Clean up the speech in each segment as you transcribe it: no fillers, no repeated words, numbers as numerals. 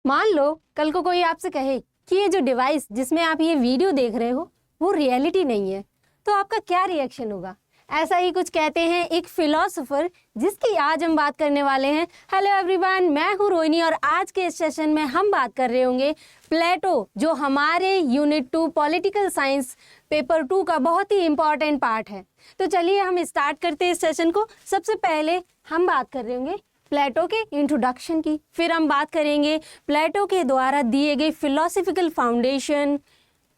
मान लो कल को कोई आपसे कहे कि ये जो डिवाइस जिसमें आप ये वीडियो देख रहे हो वो रियलिटी नहीं है, तो आपका क्या रिएक्शन होगा? ऐसा ही कुछ कहते हैं एक फिलोसोफर जिसकी आज हम बात करने वाले हैं। हेलो एवरीवन, मैं हूँ रोहिणी और आज के इस सेशन में हम बात कर रहे होंगे प्लेटो, जो हमारे यूनिट 2 पॉलिटिकल साइंस पेपर 2 का बहुत ही इम्पॉर्टेंट पार्ट है। तो चलिए हम स्टार्ट करते हैं इस सेशन को। सबसे पहले हम बात कर रहे होंगे प्लेटो के इंट्रोडक्शन की, फिर हम बात करेंगे प्लेटो के द्वारा दिए गए philosophical foundation,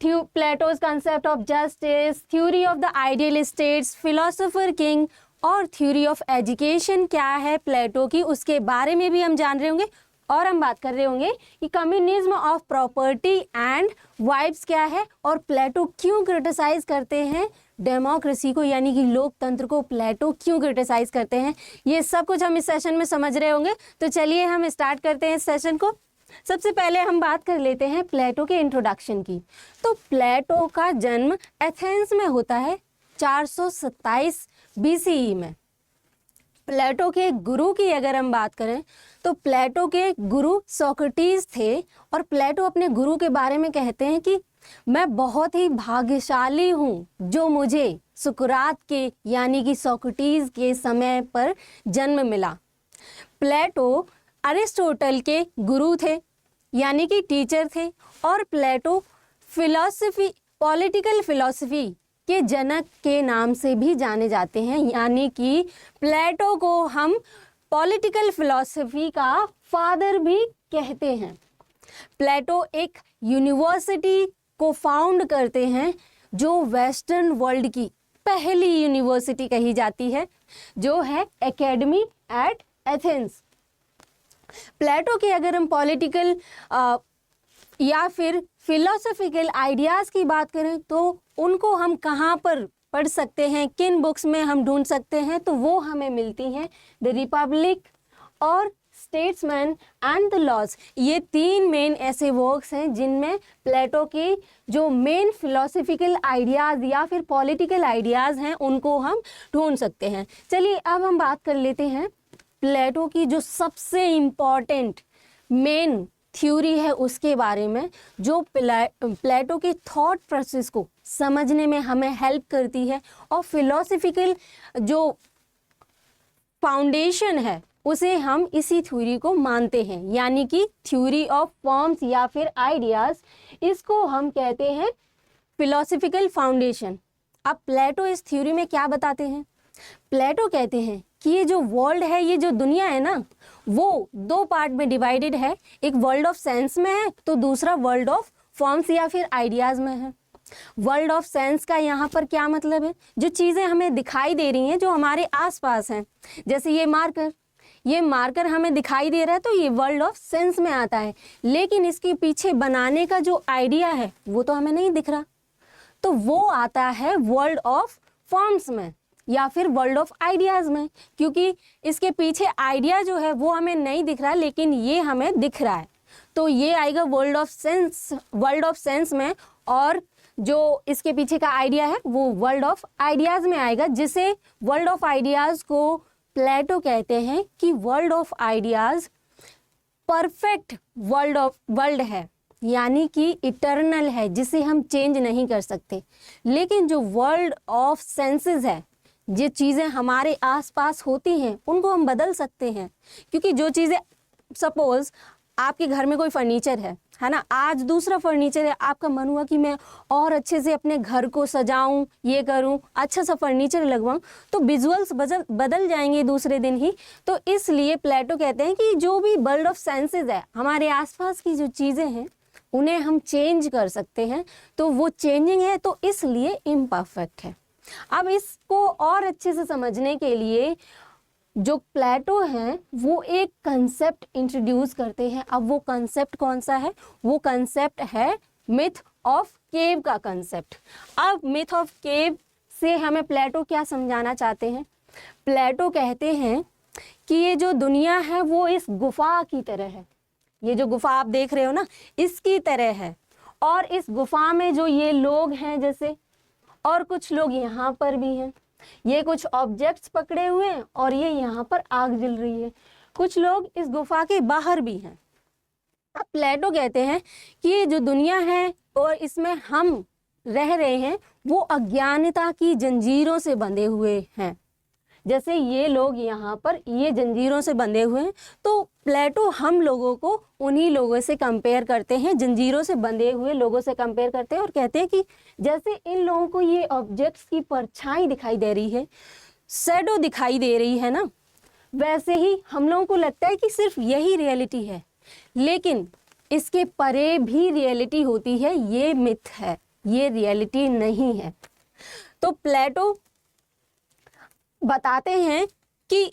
Plato's concept of justice, theory of the ideal states, philosopher king और थ्योरी ऑफ एजुकेशन क्या है प्लेटो की, उसके बारे में भी हम जान रहे होंगे। और हम बात कर रहे होंगे कि communism of property and vibes क्या है और प्लेटो क्यों क्रिटिसाइज करते हैं डेमोक्रेसी को, यानी कि लोकतंत्र को प्लेटो क्यों क्रिटिसाइज करते हैं। ये सब कुछ हम इस सेशन में समझ रहे होंगे। तो चलिए हम स्टार्ट करते हैं इस सेशन को। सबसे पहले हम बात कर लेते हैं प्लेटो के इंट्रोडक्शन की। तो प्लेटो का जन्म एथेंस में होता है 427 बीसीई में। प्लेटो के गुरु की अगर हम बात करें तो प्लेटो के गुरु सोक्रेटिस थे और प्लेटो अपने गुरु के बारे में कहते हैं कि मैं बहुत ही भाग्यशाली हूँ जो मुझे सुकरात के यानी कि सोक्रेटिस के समय पर जन्म मिला। प्लेटो अरिस्टोटल के गुरु थे यानी कि टीचर थे और प्लेटो फिलॉसफी, पॉलिटिकल फिलॉसफी के जनक के नाम से भी जाने जाते हैं, यानी कि प्लेटो को हम पॉलिटिकल फिलॉसफी का फादर भी कहते हैं। प्लेटो एक यूनिवर्सिटी को फाउंड करते हैं जो वेस्टर्न वर्ल्ड की पहली यूनिवर्सिटी कही जाती है, जो है एकेडमी एट एथेंस। प्लेटो की अगर हम पॉलिटिकल या फिर फिलोसफिकल आइडियाज़ की बात करें तो उनको हम कहाँ पर पढ़ सकते हैं, किन बुक्स में हम ढूंढ सकते हैं, तो वो हमें मिलती हैं द रिपब्लिक और स्टेट्समैन एंड द लॉज। ये तीन मेन ऐसे वर्क्स हैं जिनमें प्लेटो के जो मेन फिलोसफिकल आइडियाज़ या फिर पॉलिटिकल आइडियाज़ हैं उनको हम ढूंढ सकते हैं। चलिए अब हम बात कर लेते हैं प्लेटो की जो सबसे इम्पॉर्टेंट मेन थ्योरी है उसके बारे में, जो प्लेटो के थॉट प्रोसेस को समझने में हमें हेल्प करती है और फिलोसफिकल जो फाउंडेशन है उसे हम इसी थ्योरी को मानते हैं, यानी कि थ्योरी ऑफ फॉर्म्स या फिर आइडियाज, इसको हम कहते हैं फिलोसफिकल फाउंडेशन। अब प्लेटो इस थ्योरी में क्या बताते हैं? प्लेटो कहते हैं कि ये जो वर्ल्ड है, ये जो दुनिया है ना, वो दो पार्ट में डिवाइडेड है। एक वर्ल्ड ऑफ सेंस में है तो दूसरा वर्ल्ड ऑफ फॉर्म्स या फिर आइडियाज में है। वर्ल्ड ऑफ सेंस का यहाँ पर क्या मतलब है? जो चीज़ें हमें दिखाई दे रही हैं, जो हमारे आसपास हैं, जैसे ये मार्कर हमें दिखाई दे रहा है तो ये वर्ल्ड ऑफ सेंस में आता है, लेकिन इसके पीछे बनाने का जो आइडिया है वो तो हमें नहीं दिख रहा, तो वो आता है वर्ल्ड ऑफ फॉर्म्स में या फिर वर्ल्ड ऑफ आइडियाज़ में, क्योंकि इसके पीछे आइडिया जो है वो हमें नहीं दिख रहा लेकिन ये हमें दिख रहा है, तो ये आएगा वर्ल्ड ऑफ सेंस में। और जो इसके पीछे का आइडिया है वो वर्ल्ड ऑफ आइडियाज़ में आएगा, जिसे वर्ल्ड ऑफ आइडियाज़ को प्लेटो कहते हैं कि world of ideas perfect world है, यानी कि इटर्नल है, जिसे हम चेंज नहीं कर सकते। लेकिन जो वर्ल्ड ऑफ सेंसेस है, ये चीज़ें हमारे आसपास होती हैं उनको हम बदल सकते हैं, क्योंकि जो चीज़ें, सपोज आपके घर में कोई फर्नीचर है ना, आज दूसरा फर्नीचर है, आपका मन हुआ कि मैं और अच्छे से अपने घर को सजाऊं, ये करूं, अच्छा सा फर्नीचर लगवाऊं, तो विजुअल्स बदल जाएंगे दूसरे दिन ही। तो इसलिए प्लेटो कहते हैं कि जो भी वर्ल्ड ऑफ सेंसेस है, हमारे आसपास की जो चीज़ें हैं उन्हें हम चेंज कर सकते हैं, तो वो चेंजिंग है तो इसलिए इम्परफेक्ट है। अब इसको और अच्छे से समझने के लिए जो प्लेटो हैं वो एक कंसेप्ट इंट्रोड्यूस करते हैं। अब वो कंसेप्ट कौन सा है? वो कंसेप्ट है मिथ ऑफ केव का कंसेप्ट। अब मिथ ऑफ केव से हमें प्लेटो क्या समझाना चाहते हैं? प्लेटो कहते हैं कि ये जो दुनिया है वो इस गुफा की तरह है। ये जो गुफा आप देख रहे हो ना, इसकी तरह है, और इस गुफा में जो ये लोग हैं जैसे, और कुछ लोग यहाँ पर भी हैं, ये कुछ ऑब्जेक्ट्स पकड़े हुए हैं और ये यहाँ पर आग जल रही है, कुछ लोग इस गुफा के बाहर भी हैं। अब प्लेटो कहते हैं कि ये जो दुनिया है और इसमें हम रह रहे हैं वो अज्ञानता की जंजीरों से बंधे हुए हैं। जैसे ये लोग यहाँ पर ये जंजीरों से बंधे हुए हैं, तो प्लेटो हम लोगों को उन्हीं लोगों से कंपेयर करते हैं, जंजीरों से बंधे हुए लोगों से कंपेयर करते हैं और कहते हैं कि जैसे इन लोगों को ये ऑब्जेक्ट्स की परछाई दिखाई दे रही है, शैडो दिखाई दे रही है ना, वैसे ही हम लोगों को लगता है कि सिर्फ यही रियलिटी है, लेकिन इसके परे भी रियलिटी होती है। ये मिथ है, ये रियलिटी नहीं है। तो प्लेटो बताते हैं कि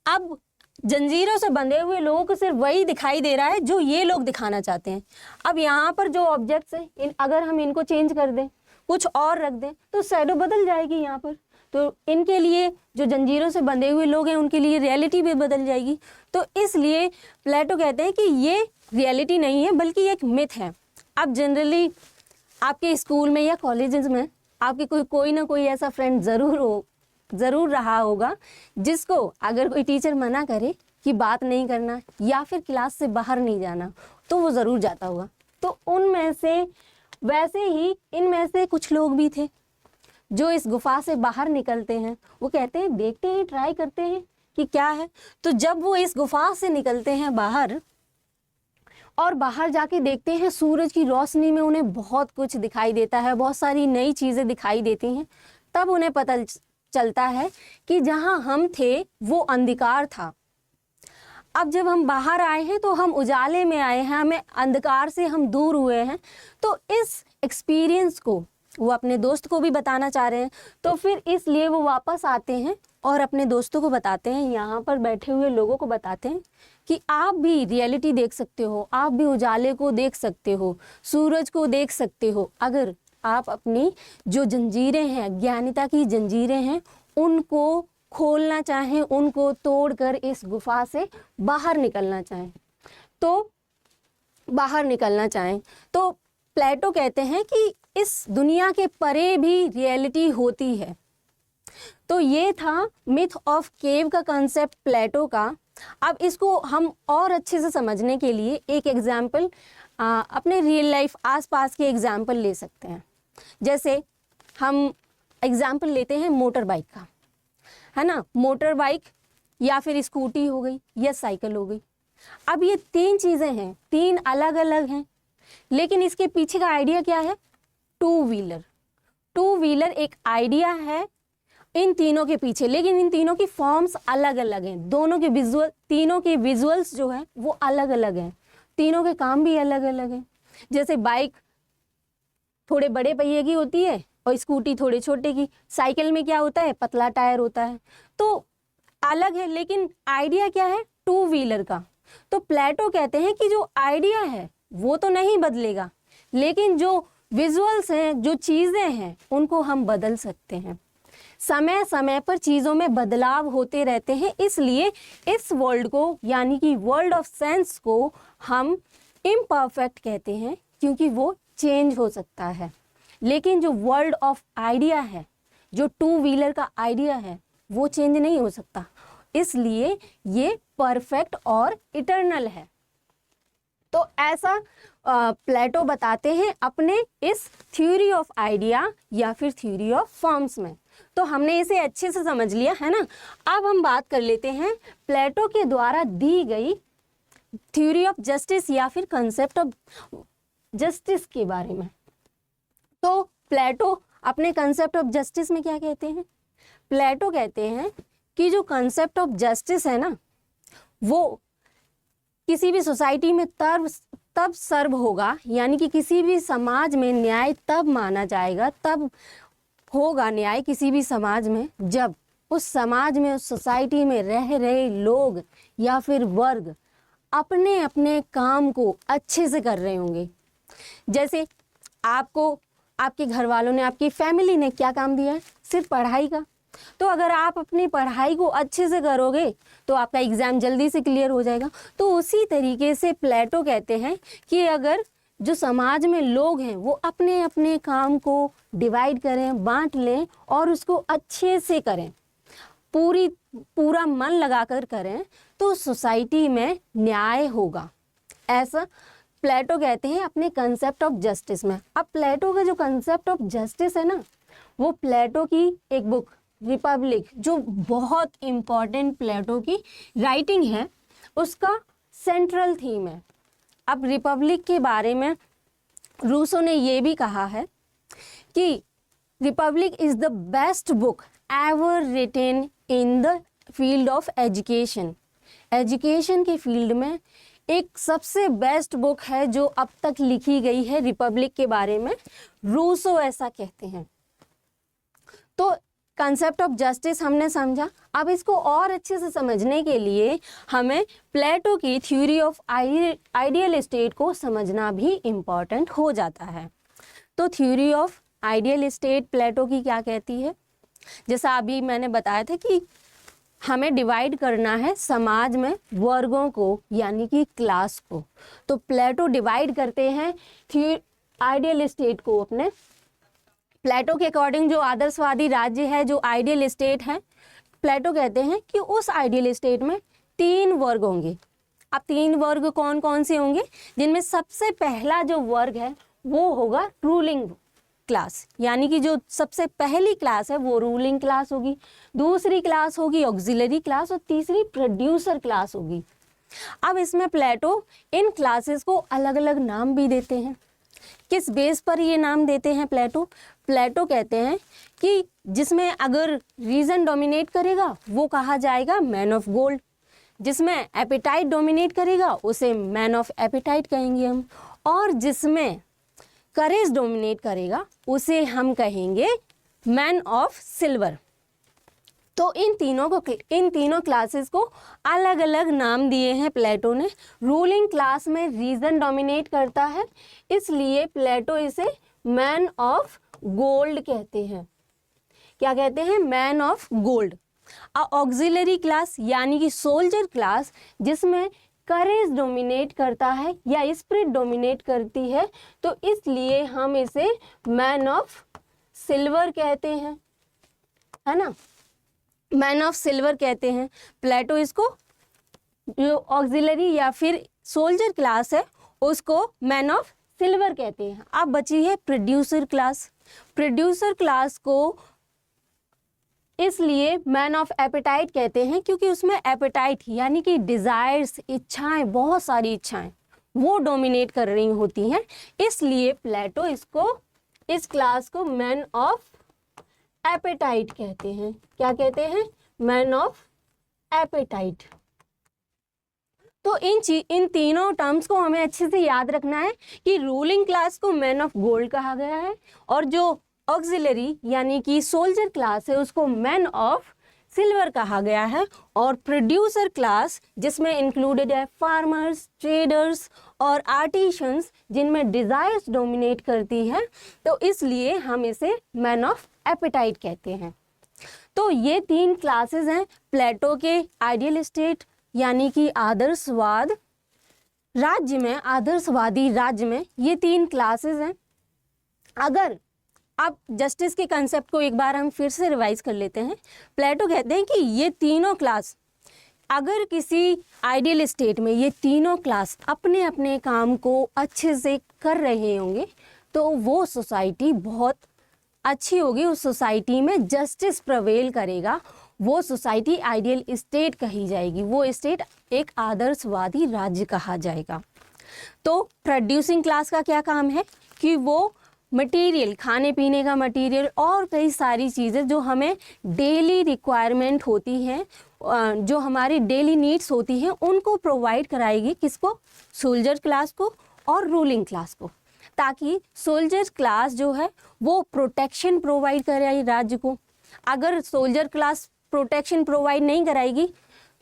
अब जंजीरों से बंधे हुए लोगों को सिर्फ वही दिखाई दे रहा है जो ये लोग दिखाना चाहते हैं। अब यहाँ पर जो ऑब्जेक्ट्स हैं, अगर हम इनको चेंज कर दें, कुछ और रख दें, तो शैडो बदल जाएगी यहाँ पर। तो इनके लिए जो जंजीरों से बंधे हुए लोग हैं उनके लिए रियलिटी भी बदल जाएगी। तो इसलिए प्लेटो कहते हैं कि ये रियलिटी नहीं है बल्कि एक मिथ है। अब जनरली आपके स्कूल में या कॉलेजेस में आपके कोई ना कोई ऐसा फ्रेंड ज़रूर रहा होगा जिसको अगर कोई टीचर मना करे कि बात नहीं करना या फिर क्लास से बाहर नहीं जाना तो वो ज़रूर जाता होगा। तो उनमें से वैसे ही इनमें से कुछ लोग भी थे जो इस गुफा से बाहर निकलते हैं। वो कहते हैं देखते हैं, ट्राई करते हैं कि क्या है। तो जब वो इस गुफा से निकलते हैं बाहर और बाहर जाके देखते हैं, सूरज की रोशनी में उन्हें बहुत कुछ दिखाई देता है, बहुत सारी नई चीज़ें दिखाई देती हैं। तब उन्हें पता चलता है कि जहाँ हम थे वो अंधकार था। अब जब हम बाहर आए हैं तो हम उजाले में आए हैं, हमें अंधकार से हम दूर हुए हैं। तो इस एक्सपीरियंस को वो अपने दोस्त को भी बताना चाह रहे हैं। तो फिर इसलिए वो वापस आते हैं और अपने दोस्तों को बताते हैं, यहाँ पर बैठे हुए लोगों को बताते हैं कि आप भी रियलिटी देख सकते हो, आप भी उजाले को देख सकते हो, सूरज को देख सकते हो, अगर आप अपनी जो जंजीरें हैं, अज्ञानता की जंजीरें हैं, उनको खोलना चाहें, उनको तोड़कर इस गुफा से बाहर निकलना चाहें तो प्लेटो कहते हैं कि इस दुनिया के परे भी रियलिटी होती है। तो ये था मिथ ऑफ केव का कंसेप्ट प्लेटो का। अब इसको हम और अच्छे से समझने के लिए एक एग्जाम्पल अपने रियल लाइफ आसपास के एग्जाम्पल ले सकते हैं। जैसे हम एग्जाम्पल लेते हैं मोटर बाइक का, है ना। मोटर बाइक या फिर स्कूटी हो गई या साइकिल हो गई। अब ये तीन चीज़ें हैं, तीन अलग अलग हैं, लेकिन इसके पीछे का आइडिया क्या है? टू व्हीलर एक आइडिया है इन तीनों के पीछे, लेकिन इन तीनों की फॉर्म्स अलग अलग हैं। तीनों के विजुअल्स जो हैं वो अलग अलग हैं, तीनों के काम भी अलग अलग हैं। जैसे बाइक थोड़े बड़े पहिए की होती है और स्कूटी थोड़े छोटे की। साइकिल में क्या होता है? पतला टायर होता है। तो अलग है, लेकिन आइडिया क्या है? टू व्हीलर का। तो प्लेटो कहते हैं कि जो आइडिया है वो तो नहीं बदलेगा, लेकिन जो विजुअल्स हैं, जो चीज़ें हैं, उनको हम बदल सकते हैं। समय समय पर चीज़ों में बदलाव होते रहते हैं, इसलिए इस वर्ल्ड को, यानी कि वर्ल्ड ऑफ सेंस को, हम इम्परफेक्ट कहते हैं क्योंकि वो चेंज हो सकता है। लेकिन जो वर्ल्ड ऑफ आइडिया है, जो टू व्हीलर का आइडिया है, वो चेंज नहीं हो सकता, इसलिए ये परफेक्ट और इटर्नल है। तो ऐसा प्लेटो बताते हैं अपने इस थ्योरी ऑफ आइडिया या फिर थ्योरी ऑफ फॉर्म्स में। तो हमने इसे अच्छे से समझ लिया है ना। अब हम बात कर लेते हैं प्लेटो के द्वारा दी गई थ्योरी ऑफ जस्टिस या फिर कंसेप्ट ऑफ जस्टिस के बारे में। तो प्लेटो अपने कंसेप्ट ऑफ जस्टिस में क्या कहते हैं? प्लेटो कहते हैं कि जो कंसेप्ट ऑफ जस्टिस है ना, वो किसी भी सोसाइटी में तब सर्व होगा, यानी कि किसी भी समाज में न्याय तब माना जाएगा, तब होगा न्याय किसी भी समाज में, जब उस समाज में, उस सोसाइटी में रह रहे लोग या फिर वर्ग अपने अपने काम को अच्छे से कर रहे होंगे। जैसे आपको आपके घर वालों ने, आपकी फैमिली ने क्या काम दिया है? सिर्फ पढ़ाई का। तो अगर आप अपनी पढ़ाई को अच्छे से करोगे तो आपका एग्ज़ाम जल्दी से क्लियर हो जाएगा। तो उसी तरीके से प्लेटो कहते हैं कि अगर जो समाज में लोग हैं वो अपने अपने काम को डिवाइड करें, बांट लें और उसको अच्छे से करें, पूरा मन लगाकर करें, तो सोसाइटी में न्याय होगा। ऐसा प्लेटो कहते हैं अपने कंसेप्ट ऑफ जस्टिस में। अब प्लेटो का जो कंसेप्ट ऑफ जस्टिस है ना, वो प्लेटो की एक बुक रिपब्लिक, जो बहुत इम्पॉर्टेंट प्लेटो की राइटिंग है, उसका सेंट्रल थीम है। अब रिपब्लिक के बारे में रूसो ने ये भी कहा है कि Republic is the best book ever written in the field of education. Education के फील्ड में एक सबसे बेस्ट बुक है जो अब तक लिखी गई है रिपब्लिक के बारे में, रूसो ऐसा कहते हैं। तो कंसेप्ट ऑफ जस्टिस हमने समझा। अब इसको और अच्छे से समझने के लिए हमें प्लेटो की थ्योरी ऑफ आइडियल स्टेट को समझना भी इम्पॉर्टेंट हो जाता है। तो थ्योरी ऑफ आइडियल स्टेट प्लेटो की क्या कहती है? जैसा अभी मैंने बताया था कि हमें डिवाइड करना है समाज में वर्गों को, यानी कि क्लास को। तो प्लेटो डिवाइड करते हैं आइडियल स्टेट को अपने। प्लेटो के अकॉर्डिंग जो आदर्शवादी राज्य है, जो आइडियल स्टेट है, प्लेटो कहते हैं कि उस आइडियल स्टेट में 3 वर्ग होंगे। अब 3 वर्ग कौन कौन से होंगे? जिनमें सबसे पहला जो वर्ग है वो होगा रूलिंग क्लास, यानी कि जो सबसे पहली क्लास है वो रूलिंग क्लास होगी, दूसरी क्लास होगी ऑक्सिलरी क्लास और तीसरी प्रोड्यूसर क्लास होगी। अब इसमें प्लेटो इन क्लासेस को अलग अलग नाम भी देते हैं। किस बेस पर ये नाम देते हैं प्लेटो? प्लेटो कहते हैं कि जिसमें अगर रीजन डोमिनेट करेगा वो कहा जाएगा मैन ऑफ गोल्ड, जिसमें एपेटाइट डोमिनेट करेगा उसे मैन ऑफ एपेटाइट कहेंगे हम, और जिसमें करेज डोमिनेट करेगा उसे हम कहेंगे मैन ऑफ सिल्वर। तो इन तीनों क्लासेस को अलग अलग नाम दिए हैं प्लेटो ने। रूलिंग क्लास में रीजन डोमिनेट करता है, इसलिए प्लेटो इसे मैन ऑफ गोल्ड कहते हैं। क्या कहते हैं? Man of gold. Auxiliary class यानी कि सोल्जर क्लास, जिसमें करेज डोमिनेट करता है या स्पिरिट डोमिनेट करती है, तो इसलिए हम इसे मैन ऑफ सिल्वर कहते हैं, है ना, मैन ऑफ सिल्वर कहते हैं। प्लेटो इसको जो ऑक्सिलरी या फिर सोल्जर क्लास है उसको मैन ऑफ सिल्वर कहते हैं। अब बची है प्रोड्यूसर क्लास। प्रोड्यूसर क्लास को इसलिए मैन ऑफ एपेटाइट कहते हैं क्योंकि उसमें एपेटाइट यानी कि डिजायर्स, इच्छाएं, बहुत सारी इच्छाएं वो डोमिनेट कर रही होती हैं, इसलिए प्लेटो इस क्लास को मैन ऑफ एपेटाइट कहते हैं। क्या कहते हैं? Man of appetite. तो इन तीनों टर्म्स को हमें अच्छे से याद रखना है कि रूलिंग क्लास को मैन ऑफ गोल्ड कहा गया है और जो ऑक्सिलरी यानी कि सोल्जर क्लास है उसको मैन ऑफ सिल्वर कहा गया है, और प्रोड्यूसर क्लास जिसमें इंक्लूडेड है फार्मर्स, ट्रेडर्स और आर्टिशंस, जिनमें डिजायर्स डोमिनेट करती है, तो इसलिए हम इसे मैन ऑफ एपेटाइट कहते हैं। तो ये 3 क्लासेस हैं प्लेटो के आइडियल स्टेट यानी कि आदर्शवाद राज्य में, आदर्शवादी राज्य में ये 3 क्लासेस हैं। अगर अब जस्टिस के कंसेप्ट को एक बार हम फिर से रिवाइज कर लेते हैं। प्लेटो कहते हैं कि ये तीनों क्लास, अगर किसी आइडियल स्टेट में ये तीनों क्लास अपने अपने काम को अच्छे से कर रहे होंगे तो वो सोसाइटी बहुत अच्छी होगी, उस सोसाइटी में जस्टिस प्रवेल करेगा, वो सोसाइटी आइडियल स्टेट कही जाएगी, वो स्टेट एक आदर्शवादी राज्य कहा जाएगा। तो प्रोड्यूसिंग क्लास का क्या काम है कि वो मटेरियल, खाने पीने का मटेरियल और कई सारी चीज़ें जो हमें डेली रिक्वायरमेंट होती हैं, जो हमारी डेली नीड्स होती हैं, उनको प्रोवाइड कराएगी। किसको? सोल्जर क्लास को और रूलिंग क्लास को, ताकि सोल्जर क्लास जो है वो प्रोटेक्शन प्रोवाइड कराए राज्य को। अगर सोल्जर क्लास प्रोटेक्शन प्रोवाइड नहीं कराएगी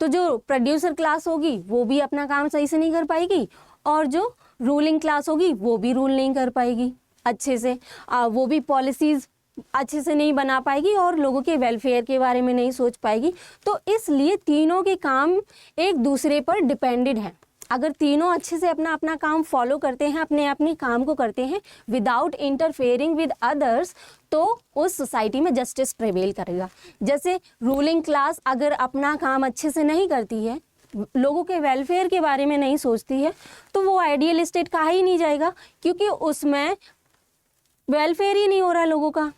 तो जो प्रोड्यूसर क्लास होगी वो भी अपना काम सही से नहीं कर पाएगी, और जो रूलिंग क्लास होगी वो भी रूल नहीं कर पाएगी अच्छे से, वो भी पॉलिसीज़ अच्छे से नहीं बना पाएगी और लोगों के वेलफेयर के बारे में नहीं सोच पाएगी। तो इसलिए तीनों के काम एक दूसरे पर डिपेंडेड हैं। अगर तीनों अच्छे से अपना अपना काम फॉलो करते हैं, अपने अपने काम को करते हैं विदाउट इंटरफेयरिंग विद अदर्स, तो उस सोसाइटी में जस्टिस प्रिवेल करेगा। जैसे रूलिंग क्लास अगर अपना काम अच्छे से नहीं करती है लोगों के वेलफेयर के बारे में नहीं सोचती है तो वो आइडियल स्टेट कहा ही नहीं जाएगा, क्योंकि उसमें वेलफेयर ही नहीं हो रहा लोगों का,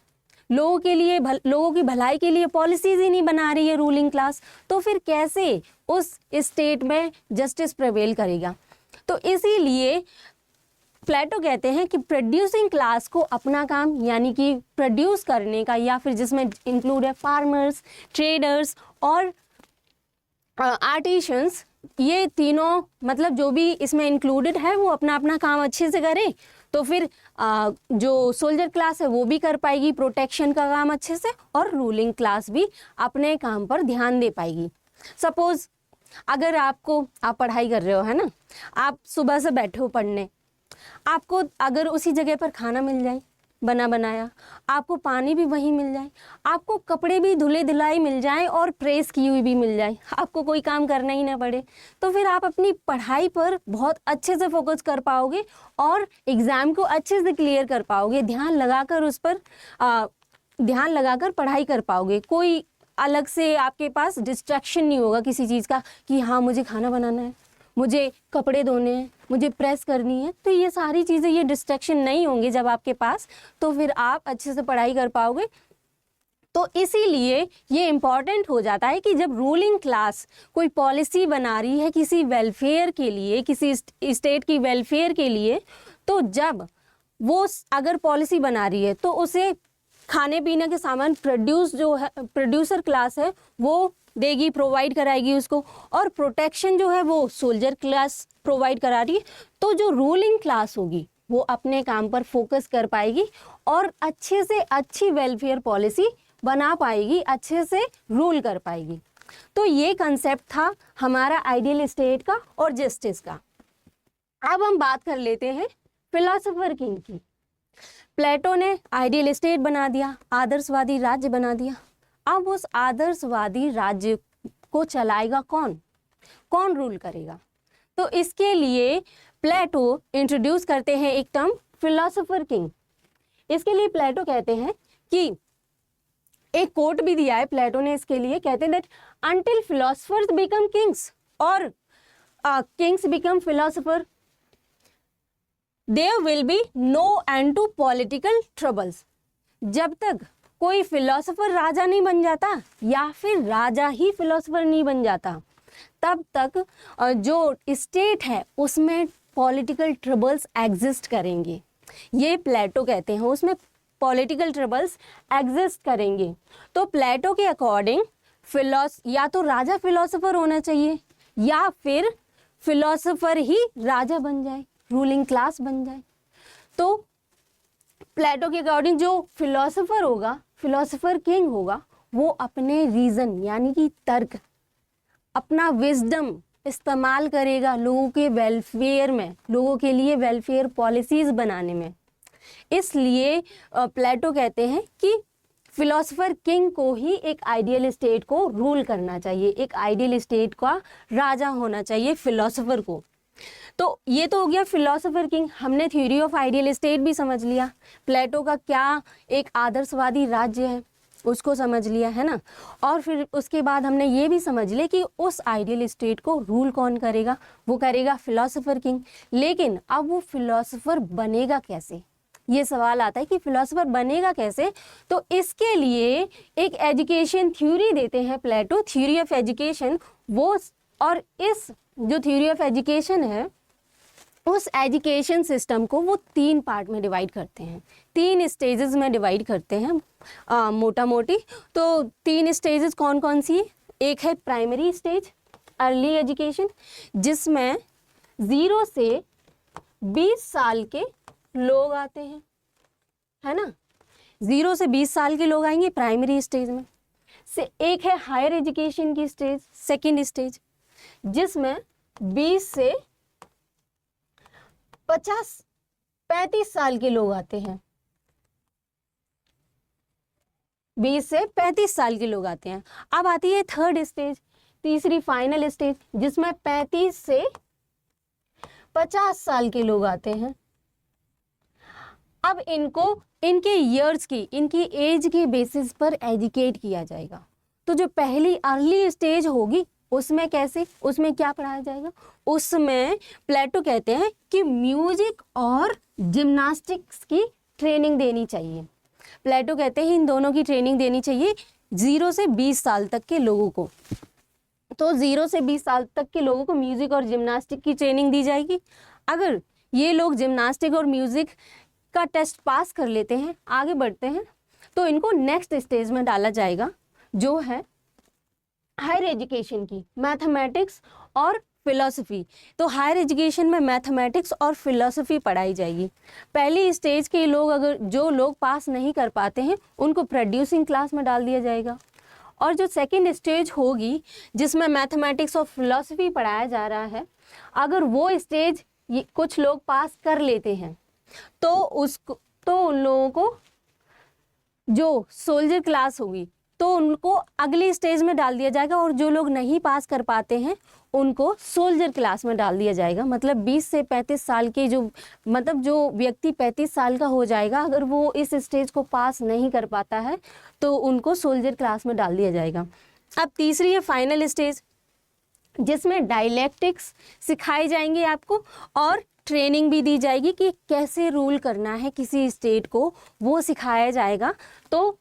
लोगों के लिए लोगों की भलाई के लिए पॉलिसीज ही नहीं बना रही है रूलिंग क्लास, तो फिर कैसे उस स्टेट में जस्टिस प्रिवेल करेगा। तो इसीलिए प्लेटो कहते हैं कि प्रोड्यूसिंग क्लास को अपना काम यानी कि प्रोड्यूस करने का, या फिर जिसमें इंक्लूड है फार्मर्स, ट्रेडर्स और आर्टिशंस, ये तीनों मतलब जो भी इसमें इंक्लूडेड है वो अपना अपना काम अच्छे से करे, तो फिर जो सोल्जर क्लास है वो भी कर पाएगी प्रोटेक्शन का काम अच्छे से, और रूलिंग क्लास भी अपने काम पर ध्यान दे पाएगी। सपोज अगर आप पढ़ाई कर रहे हो, है ना, आप सुबह से बैठे हो पढ़ने, आपको अगर उसी जगह पर खाना मिल जाए बना बनाया, आपको पानी भी वहीं मिल जाए, आपको कपड़े भी धुले धुलाई मिल जाए और प्रेस की हुई भी मिल जाए, आपको कोई काम करना ही ना पड़े, तो फिर आप अपनी पढ़ाई पर बहुत अच्छे से फोकस कर पाओगे और एग्ज़ाम को अच्छे से क्लियर कर पाओगे, ध्यान लगाकर उस पर ध्यान लगाकर पढ़ाई कर पाओगे। कोई अलग से आपके पास डिस्ट्रैक्शन नहीं होगा किसी चीज़ का कि हाँ मुझे खाना बनाना है, मुझे कपड़े धोने हैं, मुझे प्रेस करनी है, तो ये सारी चीज़ें, ये डिस्ट्रैक्शन नहीं होंगे जब आपके पास, तो फिर आप अच्छे से पढ़ाई कर पाओगे। तो इसीलिए ये इम्पॉर्टेंट हो जाता है कि जब रूलिंग क्लास कोई पॉलिसी बना रही है किसी वेलफेयर के लिए, किसी स्टेट की वेलफेयर के लिए, तो जब वो अगर पॉलिसी बना रही है तो उसे खाने पीने के सामान प्रोड्यूसर क्लास है वो देगी, प्रोवाइड कराएगी उसको, और प्रोटेक्शन जो है वो सोल्जर क्लास प्रोवाइड करा रही है। तो जो रूलिंग क्लास होगी वो अपने काम पर फोकस कर पाएगी और अच्छे से अच्छी वेलफेयर पॉलिसी बना पाएगी, अच्छे से रूल कर पाएगी। तो ये कंसेप्ट था हमारा आइडियल स्टेट का और जस्टिस का। अब हम बात कर लेते हैं फिलोसोफर किंग की। प्लेटो ने आइडियल स्टेट बना दिया, आदर्शवादी राज्य बना दिया। अब उस आदर्शवादी राज्य को चलाएगा कौन, कौन रूल करेगा? तो इसके लिए प्लेटो इंट्रोड्यूस करते हैं एक टर्म फिलोसोफर किंग। इसके लिए प्लेटो कहते हैं कि एक कोट भी दिया है प्लेटो ने इसके लिए, कहते हैं that until philosophers become kings और kings become philosopher there will be no end to political troubles. जब तक कोई फिलोसोफर राजा नहीं बन जाता या फिर राजा ही फिलोसोफर नहीं बन जाता, तब तक जो स्टेट है उसमें पॉलिटिकल ट्रबल्स एग्जिस्ट करेंगे। ये प्लेटो कहते हैं, उसमें पॉलिटिकल ट्रबल्स एग्जिस्ट करेंगे। तो प्लेटो के अकॉर्डिंग या तो राजा फिलोसोफर होना चाहिए या फिर फिलोसोफर ही राजा बन जाए, रूलिंग क्लास बन जाए। तो प्लेटो के अकॉर्डिंग जो फिलोसोफर होगा, फिलोसोफर किंग होगा, वो अपने रीज़न यानी कि तर्क, अपना विजडम इस्तेमाल करेगा लोगों के वेलफेयर में, लोगों के लिए वेलफेयर पॉलिसीज बनाने में। इसलिए प्लेटो कहते हैं कि फिलोसोफर किंग को ही एक आइडियल स्टेट को रूल करना चाहिए, एक आइडियल स्टेट का राजा होना चाहिए फिलोसोफर को। तो ये तो हो गया फिलोसोफर किंग। हमने थ्योरी ऑफ आइडियल स्टेट भी समझ लिया, प्लेटो का क्या एक आदर्शवादी राज्य है उसको समझ लिया, है ना। और फिर उसके बाद हमने ये भी समझ लिया कि उस आइडियल स्टेट को रूल कौन करेगा, वो करेगा फिलोसोफर किंग। लेकिन अब वो फिलोसोफर बनेगा कैसे, ये सवाल आता है कि फिलोसोफर बनेगा कैसे। तो इसके लिए एक एजुकेशन थ्योरी देते हैं प्लेटो, थ्योरी ऑफ एजुकेशन वो। और इस जो थ्योरी ऑफ एजुकेशन है उस एजुकेशन सिस्टम को वो 3 पार्ट में डिवाइड करते हैं, 3 स्टेजेस में डिवाइड करते हैं मोटा मोटी। तो 3 स्टेजेस कौन कौन सी है? एक है प्राइमरी स्टेज, अर्ली एजुकेशन, जिसमें 0 से 20 साल के लोग आते हैं, है ना। 0 से 20 साल के लोग आएंगे प्राइमरी स्टेज में से। एक है हायर एजुकेशन की स्टेज, सेकेंड स्टेज, जिसमें 20 से 35 साल के लोग आते हैं, 20 से 35 साल के लोग आते हैं। अब आती है थर्ड स्टेज, तीसरी फाइनल स्टेज, जिसमें 35 से 50 साल के लोग आते हैं। अब इनको इनके ईयर्स की, इनकी एज के बेसिस पर एजुकेट किया जाएगा। तो जो पहली अर्ली स्टेज होगी उसमें कैसे, उसमें क्या पढ़ाया जाएगा? उसमें प्लेटो कहते हैं कि म्यूजिक और जिम्नास्टिक्स की ट्रेनिंग देनी चाहिए। प्लेटो कहते हैं इन दोनों की ट्रेनिंग देनी चाहिए 0 से 20 साल तक के लोगों को। तो 0 से 20 साल तक के लोगों को म्यूजिक और जिम्नास्टिक की ट्रेनिंग दी जाएगी। अगर ये लोग जिम्नास्टिक और म्यूजिक का टेस्ट पास कर लेते हैं, आगे बढ़ते हैं, तो इनको नेक्स्ट स्टेज में डाला जाएगा जो है हायर एजुकेशन की, मैथमेटिक्स और फिलॉसफी। तो हायर एजुकेशन में मैथमेटिक्स और फिलॉसफी पढ़ाई जाएगी। पहली स्टेज के लोग, अगर जो लोग पास नहीं कर पाते हैं, उनको प्रोड्यूसिंग क्लास में डाल दिया जाएगा। और जो सेकंड स्टेज होगी जिसमें मैथमेटिक्स और फिलॉसफी पढ़ाया जा रहा है, अगर वो स्टेज कुछ लोग पास कर लेते हैं तो उन लोगों को जो सोल्जर क्लास होगी तो उनको अगली स्टेज में डाल दिया जाएगा, और जो लोग नहीं पास कर पाते हैं उनको सोल्जर क्लास में डाल दिया जाएगा। मतलब 20 से 35 साल के जो व्यक्ति 35 साल का हो जाएगा, अगर वो इस स्टेज को पास नहीं कर पाता है तो उनको सोल्जर क्लास में डाल दिया जाएगा। अब तीसरी है फाइनल स्टेज, जिसमें डायलैक्टिक्स सिखाए जाएंगे आपको, और ट्रेनिंग भी दी जाएगी कि कैसे रूल करना है किसी स्टेट को, वो सिखाया जाएगा। तो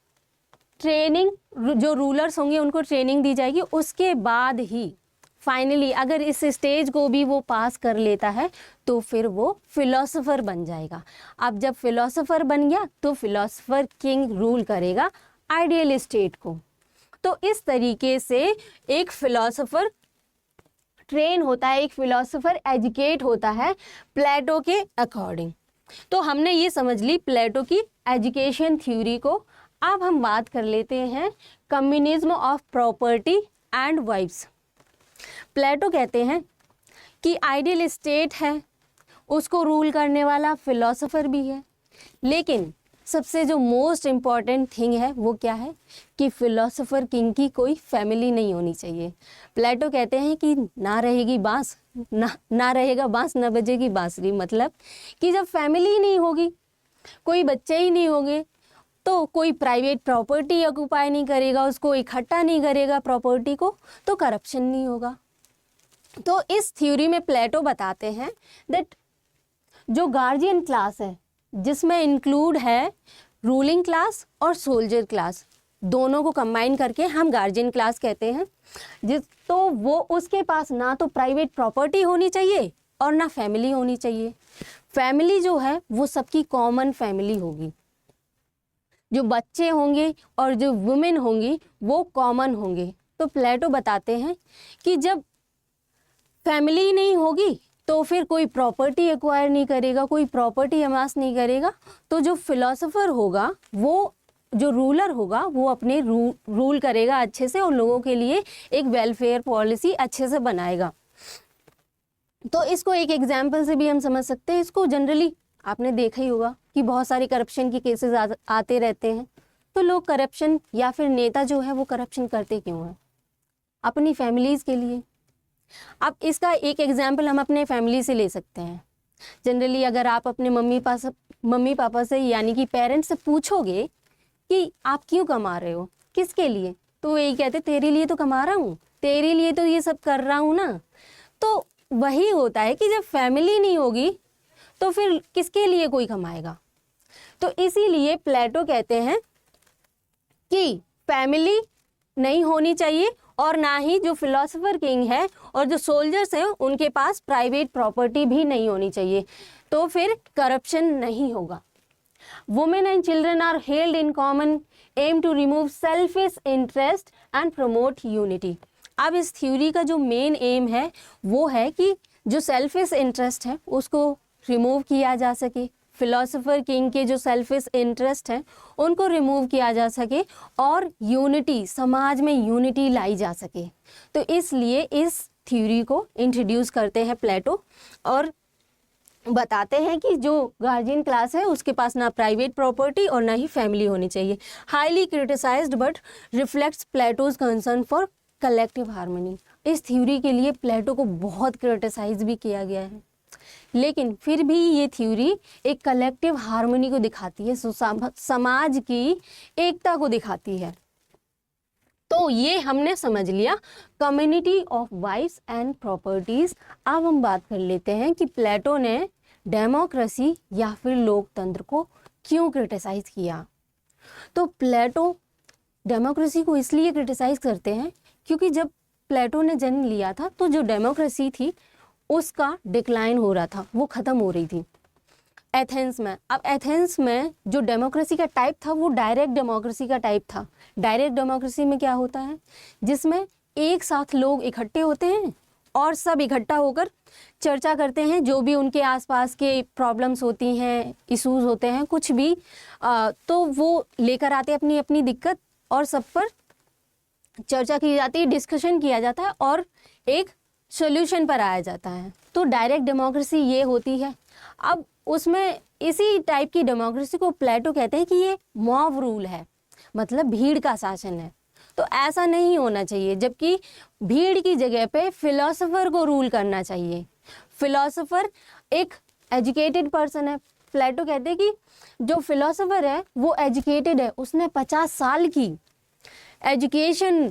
ट्रेनिंग, जो रूलर्स होंगे उनको ट्रेनिंग दी जाएगी। उसके बाद ही फाइनली अगर इस स्टेज को भी वो पास कर लेता है तो फिर वो फिलोसोफर बन जाएगा। अब जब फिलोसोफर बन गया तो फिलोसोफर किंग रूल करेगा आइडियल स्टेट को। तो इस तरीके से एक फिलोसोफर ट्रेन होता है, एक फिलोसोफर एजुकेट होता है प्लेटो के अकॉर्डिंग। तो हमने ये समझ ली प्लेटो की एजुकेशन थ्योरी को। अब हम बात कर लेते हैं communism of property and wives. Plato कहते हैं कि आइडियल स्टेट है, उसको रूल करने वाला फिलोसोफर भी है, लेकिन सबसे जो मोस्ट इम्पॉर्टेंट थिंग है वो क्या है कि फिलोसोफर किंग की कोई फैमिली नहीं होनी चाहिए। प्लेटो कहते हैं कि ना रहेगा बांस ना बजेगी बांसुरी। मतलब कि जब फैमिली नहीं होगी, कोई बच्चे ही नहीं होंगे, तो कोई प्राइवेट प्रॉपर्टी ऑक्यूपाई नहीं करेगा, उसको इकट्ठा नहीं करेगा प्रॉपर्टी को, तो करप्शन नहीं होगा। तो इस थ्योरी में प्लेटो बताते हैं दैट जो गार्जियन क्लास है, जिसमें इंक्लूड है रूलिंग क्लास और सोल्जर क्लास, दोनों को कंबाइन करके हम गार्जियन क्लास कहते हैं, तो वो उसके पास ना तो प्राइवेट प्रॉपर्टी होनी चाहिए और ना फैमिली होनी चाहिए। फैमिली जो है वो सबकी कॉमन फैमिली होगी, जो बच्चे होंगे और जो वुमेन होंगी वो कॉमन होंगे। तो प्लेटो बताते हैं कि जब फैमिली नहीं होगी तो फिर कोई प्रॉपर्टी एक्वायर नहीं करेगा, कोई प्रॉपर्टी अमास नहीं करेगा। तो जो फिलोसोफर होगा, वो जो रूलर होगा, वो अपने रूल करेगा अच्छे से और लोगों के लिए एक वेलफेयर पॉलिसी अच्छे से बनाएगा। तो इसको एक एग्जाम्पल से भी हम समझ सकते हैं। इसको जनरली आपने देखा ही होगा कि बहुत सारे करप्शन के केसेस आते रहते हैं। तो लोग करप्शन या फिर नेता जो है वो करप्शन करते क्यों हैं? अपनी फैमिलीज़ के लिए। अब इसका एक एग्जाम्पल हम अपने फैमिली से ले सकते हैं। जनरली अगर आप अपने मम्मी पापा से यानी कि पेरेंट्स से पूछोगे कि आप क्यों कमा रहे हो, किसके लिए, तो यही कहते तेरे लिए तो कमा रहा हूँ, तेरे लिए तो ये सब कर रहा हूँ ना। तो वही होता है कि जब फैमिली नहीं होगी तो फिर किसके लिए कोई कमाएगा। तो इसीलिए प्लेटो कहते हैं कि फैमिली नहीं होनी चाहिए और ना ही जो फिलोसोफर किंग है और जो सोल्जर्स हैं उनके पास प्राइवेट प्रॉपर्टी भी नहीं होनी चाहिए, तो फिर करप्शन नहीं होगा। Women and children are held in common aim to remove selfish interest and promote unity. अब इस थ्योरी का जो मेन एम है वो है कि जो सेल्फिश इंटरेस्ट है उसको रिमूव किया जा सके, फिलोसोफर किंग के जो सेल्फिश इंटरेस्ट हैं उनको रिमूव किया जा सके और यूनिटी, समाज में यूनिटी लाई जा सके। तो इसलिए इस थ्योरी को इंट्रोड्यूस करते हैं प्लेटो और बताते हैं कि जो गार्जियन क्लास है उसके पास ना प्राइवेट प्रॉपर्टी और ना ही फैमिली होनी चाहिए। Highly criticised but reflects Plato's concern for collective harmony. इस थ्योरी के लिए प्लेटो को बहुत क्रिटिसाइज भी किया गया है, लेकिन फिर भी ये थ्योरी एक कलेक्टिव हार्मनी को दिखाती है, समाज की एकता को दिखाती है। तो ये हमने समझ लिया community of wives and properties. अब हम बात कर लेते हैं कि प्लेटो ने डेमोक्रेसी या फिर लोकतंत्र को क्यों क्रिटिसाइज किया। तो प्लेटो डेमोक्रेसी को इसलिए क्रिटिसाइज करते हैं क्योंकि जब प्लेटो ने जन्म लिया था तो जो डेमोक्रेसी थी उसका डिक्लाइन हो रहा था, वो ख़त्म हो रही थी एथेंस में। अब एथेंस में जो डेमोक्रेसी का टाइप था वो डायरेक्ट डेमोक्रेसी का टाइप था। डायरेक्ट डेमोक्रेसी में क्या होता है, जिसमें एक साथ लोग इकट्ठे होते हैं और सब इकट्ठा होकर चर्चा करते हैं, जो भी उनके आसपास के प्रॉब्लम्स होती हैं, इश्यूज होते हैं, कुछ भी तो वो लेकर आते हैं अपनी अपनी दिक्कत और सब पर चर्चा की जाती है, डिस्कशन किया जाता है और एक सोल्यूशन पर आया जाता है। तो डायरेक्ट डेमोक्रेसी ये होती है। अब उसमें इसी टाइप की डेमोक्रेसी को प्लेटो कहते हैं कि ये मॉब रूल है, मतलब भीड़ का शासन है। तो ऐसा नहीं होना चाहिए, जबकि भीड़ की जगह पे फिलोसोफर को रूल करना चाहिए। फिलोसोफर एक एजुकेटेड पर्सन है। प्लेटो कहते हैं कि जो फिलोसोफर है वो एजुकेटेड है, उसने 50 साल की एजुकेशन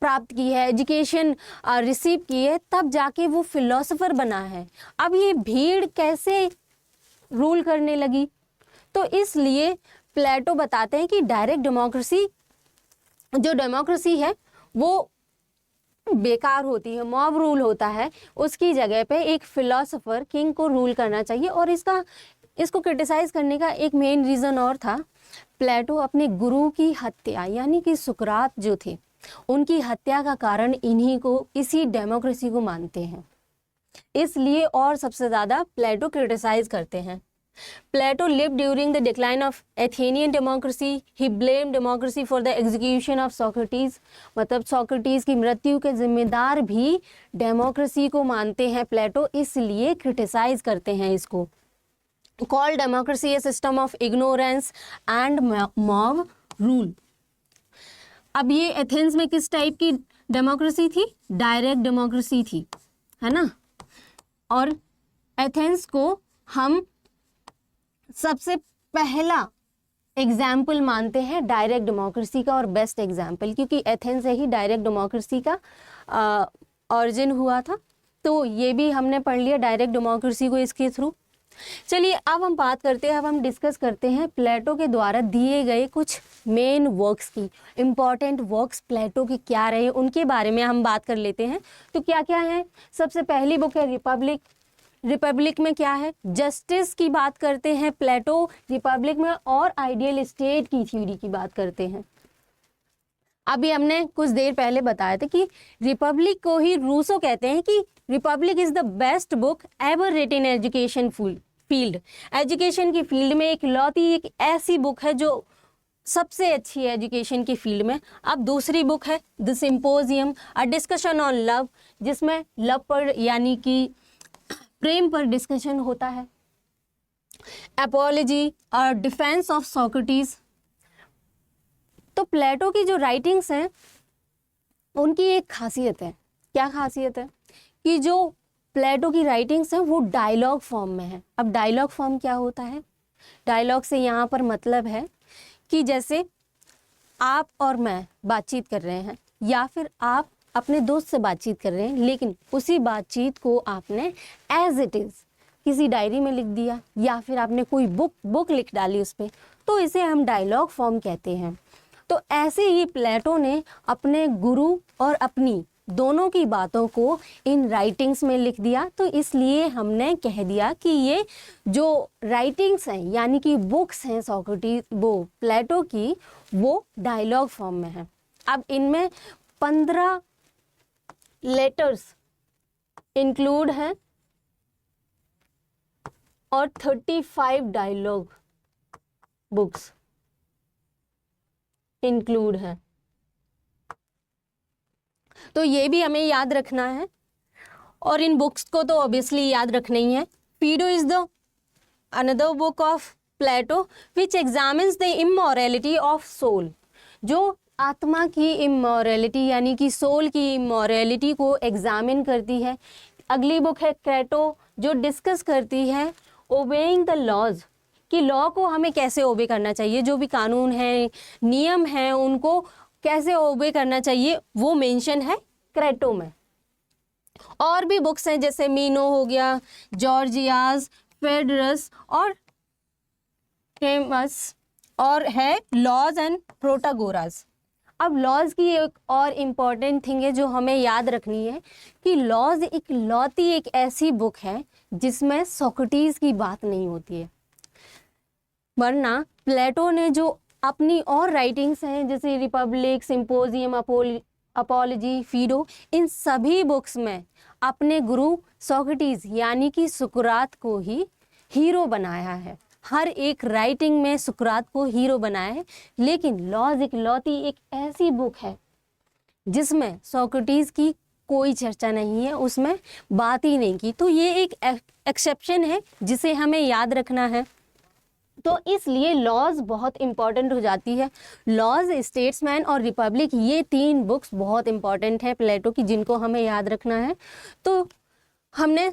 प्राप्त की है, एजुकेशन रिसीव की है, तब जाके वो फिलोसोफर बना है। अब ये भीड़ कैसे रूल करने लगी? तो इसलिए प्लेटो बताते हैं कि डायरेक्ट डेमोक्रेसी, जो डेमोक्रेसी है वो बेकार होती है, मॉब रूल होता है। उसकी जगह पे एक फिलोसोफर किंग को रूल करना चाहिए। और इसको क्रिटिसाइज करने का एक मेन रीज़न और था। प्लेटो अपने गुरु की हत्या यानी कि सुकरात जो थे उनकी हत्या का कारण इसी डेमोक्रेसी को मानते हैं, इसलिए और सबसे ज़्यादा प्लेटो क्रिटिसाइज करते हैं। प्लेटो lived during the decline of Athenian democracy. He blamed democracy for the execution of Socrates. मतलब सोक्रेटिस की मृत्यु के जिम्मेदार भी डेमोक्रेसी को मानते हैं प्लेटो, इसलिए क्रिटिसाइज करते हैं इसको। Called democracy a system of ignorance and mob rule. अब ये एथेंस में किस टाइप की डेमोक्रेसी थी? डायरेक्ट डेमोक्रेसी थी, है ना। और एथेंस को हम सबसे पहला एग्जाम्पल मानते हैं डायरेक्ट डेमोक्रेसी का और बेस्ट एग्जाम्पल, क्योंकि एथेंस से ही डायरेक्ट डेमोक्रेसी का ऑरिजिन हुआ था। तो ये भी हमने पढ़ लिया डायरेक्ट डेमोक्रेसी को इसके थ्रू। चलिए अब हम बात करते हैं, अब हम डिस्कस करते हैं प्लेटो के द्वारा दिए गए कुछ मेन वर्क्स की। इम्पॉर्टेंट वर्क्स प्लेटो के क्या रहे उनके बारे में हम बात कर लेते हैं। तो क्या क्या है? सबसे पहली बुक है रिपब्लिक। रिपब्लिक में क्या है? जस्टिस की बात करते हैं प्लेटो रिपब्लिक में, और आइडियल स्टेट की थ्योरी की बात करते हैं। अभी हमने कुछ देर पहले बताया था कि रिपब्लिक को ही रूसो कहते हैं कि Republic is the best book ever written education field. Education की फील्ड में एक लौती एक ऐसी बुक है जो सबसे अच्छी है एजुकेशन की फील्ड में। अब दूसरी बुक है the symposium, a discussion on love, जिसमें लव पर यानी कि प्रेम पर डिस्कशन होता है। एपोलॉजी और डिफेंस ऑफ सोक्रेटिस। तो प्लेटो की जो राइटिंग्स हैं उनकी एक खासियत है। क्या खासियत है? कि जो प्लेटो की राइटिंग्स हैं वो डायलॉग फॉर्म में है। अब डायलॉग फॉर्म क्या होता है? डायलॉग से यहाँ पर मतलब है कि जैसे आप और मैं बातचीत कर रहे हैं या फिर आप अपने दोस्त से बातचीत कर रहे हैं, लेकिन उसी बातचीत को आपने एज इट इज़ किसी डायरी में लिख दिया या फिर आपने कोई बुक लिख डाली उस पर, तो इसे हम डायलॉग फॉर्म कहते हैं। तो ऐसे ही प्लेटो ने अपने गुरु और अपनी दोनों की बातों को इन राइटिंग्स में लिख दिया। तो इसलिए हमने कह दिया कि ये जो राइटिंग्स हैं यानी कि बुक्स हैं सोक्रेटिस वो प्लेटो की, वो डायलॉग फॉर्म में है। अब इनमें 15 लेटर्स इंक्लूड हैं और 35 डायलॉग बुक्स इंक्लूड है। तो ये भी हमें याद रखना है और इन बुक्स को तो ऑब्वियसली याद रखना ही है। Phaedo is the another book of Plato which examines the immorality of soul, जो आत्मा की इमोरलिटी यानी कि सोल की इमोरलिटी को एग्जामिन करती है। अगली बुक है क्रेटो, जो डिस्कस करती है ओबेइंग द लॉज, कि लॉ को हमें कैसे ओबे करना चाहिए, जो भी कानून हैं नियम हैं उनको कैसे ओबे करना चाहिए वो मेंशन है क्रेटो में। और भी बुक्स हैं जैसे मीनो हो गया, जॉर्जियाज, फेडरस और फेमस, और है लॉज एंड प्रोटागोरास। अब लॉज की एक और इम्पॉर्टेंट थिंग है जो हमें याद रखनी है कि लॉज एक ऐसी बुक है जिसमें सोक्रेटिस की बात नहीं होती है, वरना प्लेटो ने जो अपनी और राइटिंग्स हैं जैसे रिपब्लिक, सिंपोजियम, अपॉलजी, फीडो, इन सभी बुक्स में अपने गुरु सोक्रेटिस यानी कि सुकरात को ही हीरो बनाया है। हर एक राइटिंग में सुकरात को हीरो बनाया है, लेकिन लॉज इकलौती एक ऐसी बुक है जिसमें सोक्रेटिस की कोई चर्चा नहीं है, उसमें बात ही नहीं की। तो ये एक एक्सेप्शन है जिसे हमें याद रखना है। तो इसलिए लॉज बहुत इंपॉर्टेंट हो जाती है। लॉज, स्टेट्समैन और रिपब्लिक, ये 3 बुक्स बहुत इंपॉर्टेंट है प्लेटो की, जिनको हमें याद रखना है। तो हमने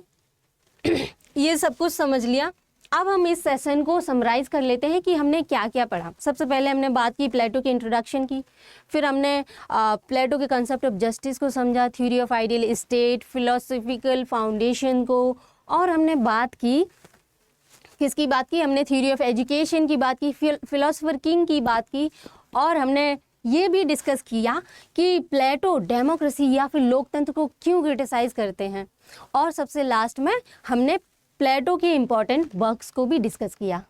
ये सब कुछ समझ लिया। अब हम इस सेशन को समराइज कर लेते हैं कि हमने क्या क्या पढ़ा। सबसे पहले हमने बात की प्लेटो की इंट्रोडक्शन की, फिर हमने प्लेटो के कंसेप्ट ऑफ जस्टिस को समझा, theory of ideal state, philosophical foundation को, और हमने बात की किसकी बात की, हमने थ्योरी ऑफ एजुकेशन की बात की, फिलोसोफर किंग की बात की, और हमने ये भी डिस्कस किया कि प्लेटो डेमोक्रेसी या फिर लोकतंत्र को क्यों क्रिटिसाइज करते हैं, और सबसे लास्ट में हमने प्लेटो के इम्पॉर्टेंट वर्क्स को भी डिस्कस किया।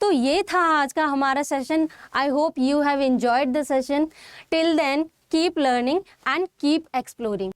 तो ये था आज का हमारा सेशन। I hope you have enjoyed the session. Till then keep learning and keep exploring.